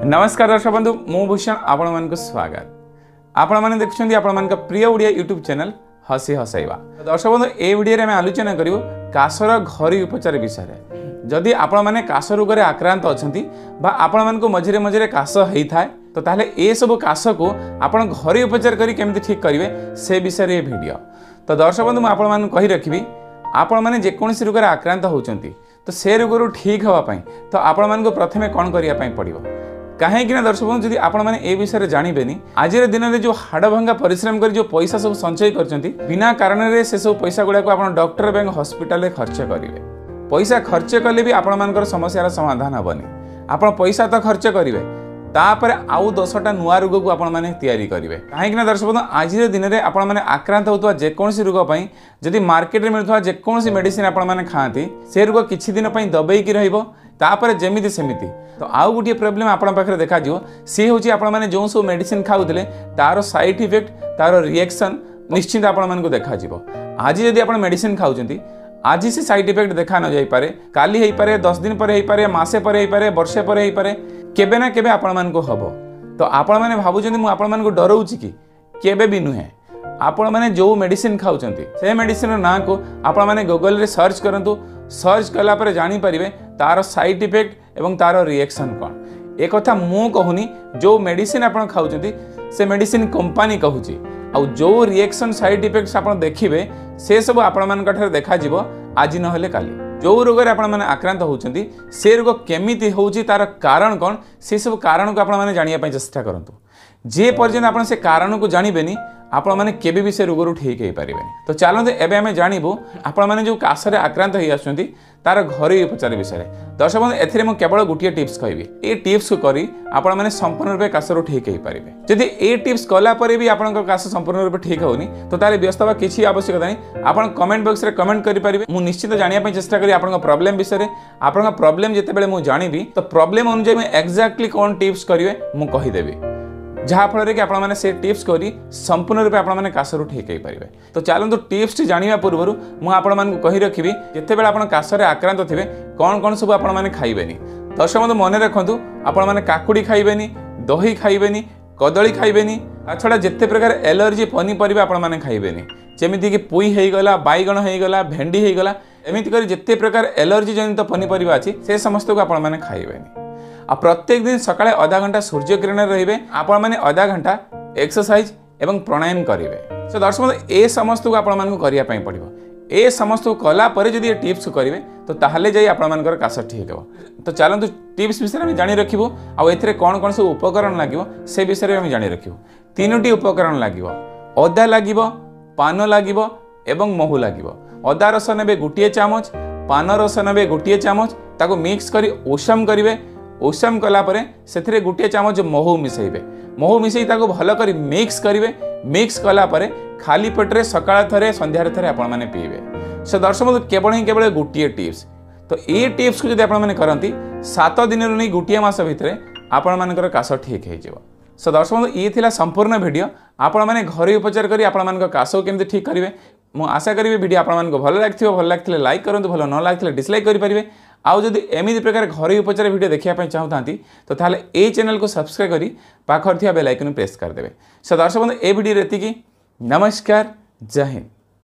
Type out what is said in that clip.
नमस्कार दर्शक बंधु मु भूषण आपण मन स्वागत आपण मैंने देखुं आपण मान प्रिय ओडिया यूट्यूब चैनल हसी हसैवा। दर्शक बंधु ए वीडियो में आलोचना करूँ काशर घरोई उपचार विषय में। जदि आपण मैंने काश रोग आक्रांत अच्छा आपण मान मझे मझे काश होता है तो ताहले ए सब काश को आपण घरोई उपचार करी केमती ठीक करेंगे से विषय ये वीडियो। तो दर्शक बंधु मुझे आपण कही रखी आपण मैंने जेकोसी रोग आक्रांत होती तो से रोग ठीक हाँपाई तो आपण मान प्रथमे कौन करने पड़ो कहीं दर्शक बंधु जदि आपण मैंने ए विषय जानबेनी आज दिन में जो हाड़ भंगा परिश्रम कर जो पैसा सब संचय कर बिना कारण से सब पैसा गुड़ाक आप डॉक्टर बैंक हॉस्पिटल खर्च करेंगे। पैसा खर्च कले भी आपण मान समस्यार समाधान हेनी। आप पैसा तो खर्च करेंगे तापर आउ 10टा नुआ रोग को आपण मैंने तैयारी करेंगे। कहीं दर्शक बंधु आज दिन में आपण मैंने आक्रांत होता जेकोसी रोग जदि मार्केट में मिलता जेकोसी मेडिसिन आपण मैंने खाती से रोग किछि दिन दबेकी रहिबो तापर जेमिति सेमिति। तो आउ गोटे प्रोब्लेम आपण पाखरे देखा जिवो सी होची आपण माने जो सब मेडिसिन खाउतले तार साइड इफेक्ट तार रिएक्शन निश्चित आपण मानको देखा जिवो। आज जदि आपण मेडिसिन खाउचंती आज से साइड इफेक्ट देखा न जाई पारे काली हेई पारे 10 दिन पर हेई पारे मासे पर हेई पारे वर्षे पर हेई पारे केबे ना केबे आपण मानको हबो। तो आपण माने भाबुचंती मु आपण मानको डरौची कि केबे भी नुहे। आपण माने जो मेडिसिन खाउचंती से मेडिसिन ना को आपण माने गूगल रे सर्च करंतु सर्च कला पर जानी परिबे तार साइड इफेक्ट एवं तार रिएक्शन कौन। एक कथा मु कहूनी जो मेडिसिन आपण खाउचंती से मेडिसिन कंपनी कहूची आउ जो रिएक्शन साइड इफेक्ट्स आपण देखिबे से सब आपण मान कठर देखा जिवो आज न होले काली। जो रोग रे आपण माने आक्रांत होउचंती से रोग केमिति होउची तार कारण कौन से सब कारण को आपण माने जानिया पय चेष्टा करंतु। जे पर्यंत आपण से कारण को जानिबेनी आपण माने केबे भी से रोग ठीक हो पारे। तो चलते एबे आमे जानबू आपण माने जो काशरे आक्रांत होई आछंती तार घरोई उपचार विषय। दर्शक बंधु एथिरे मु केवल गोटे टिप्स कहबी ए टिप्स को करी आपण माने संपूर्ण रूप काशरो ठीक हो पारे। जदि ए टिप्स कला परे भी आपण काश संपूर्ण रूप ठीक होनी तो तारे व्यस्त बा किछि आवश्यकता नहीं। आपण कमेंट बॉक्स रे कमेंट करि परिबे मु निश्चित जानिया पय चेष्टा करी आपण प्रॉब्लम विषय आपण प्रॉब्लम जते बेले मु जानिबी तो प्रॉब्लम अनुसार मैं एक्जेक्टली कौन टिप्स करिवे मु कहि देबी जहाँ फल कि आपण मैंने से टिप्स करी संपूर्ण रूप आपण मैंने काशरू ठीक हो पारे। तो चलते टिप्स जाना पूर्व मुझे कही रखी जिते बड़े आप काशरे आक्रांत थे कौन कौन सब आपण मैंने खाइबेनी। दर्शक बंधु मन रखु आपण मैंने काकुड़ी खाइबेनी दही खाइबेनी कदली खाइबेनी छड़ा जिते प्रकार एलर्जी पनीपरिया आपण मैंने खाइबेनी जमीती कि पुई होगला बैगण होगला भेंडी होगला एमती कर जिते प्रकार एलर्जी जनित पनीपरिया अच्छी से समस्त को आपण मैंने खाइबेनी। आ प्रत्येक दिन सकाळे आधा घंटा सूर्य किरण रहिबे आपण माने आधा घंटा एक्सरसाइज एवं प्राणायाम करिवे। सो दर्शक बंधु ए समस्त को आपण मानको करिया पय पड़िबो। ए समस्त को कला परे जदि ए टिप्स करिवे तो ताहले जाई आपण मानकर काश ठीक हेबो। तो चलंतु टिप्स विषय में जानि रखिबो आ एथिरे कोन कोन सब उपकरण लागिवो से विषय में जानि रखिबो। तीनोटी उपकरण लागिवो अदा लागिवो पान लागिवो एवं महू लागिवो। अदा रस नेबे गोटिए चामच पान रस नेबे गोटिए चामच ताको मिक्स करी ओसम करिवे। ओसम कला परे सेथिरे गोटे चामच महू मिसेइबे महू मिसेई ताको भल करी मिक्स करिवे। मिक्स कला परे खाली पेटरे सकाळ थरे संध्यारे थरे आपण माने पीबे। सो दर्शक बंधु केवल गोटे टिप्स तो ए टिप्स को जदि आपण माने करंती 7 दिन रु नै गोटे मास भितरे आपण मानकर काश ठीक हे जिवो। सो दर्शक बंधु ये थिला संपूर्ण वीडियो आपण माने घरे उपचार करी आपण मानकर काश केमति ठीक करिवे। मु आशा करी वीडियो आपण मानको भल लागथिले लाइक करंतु भल न लागथिले डिसलाइक करि परिबे। आउ जदि एमिति प्रकार घरोई उपचार वीडियो देखिया चाहूँ तो ताहले ए चैनल को सब्सक्राइब करी पाखर थिया बेल आइकन प्रेस कर देबे। सो दर्शक बंधु ए वीडियो एतिकी नमस्कार जय हिंद।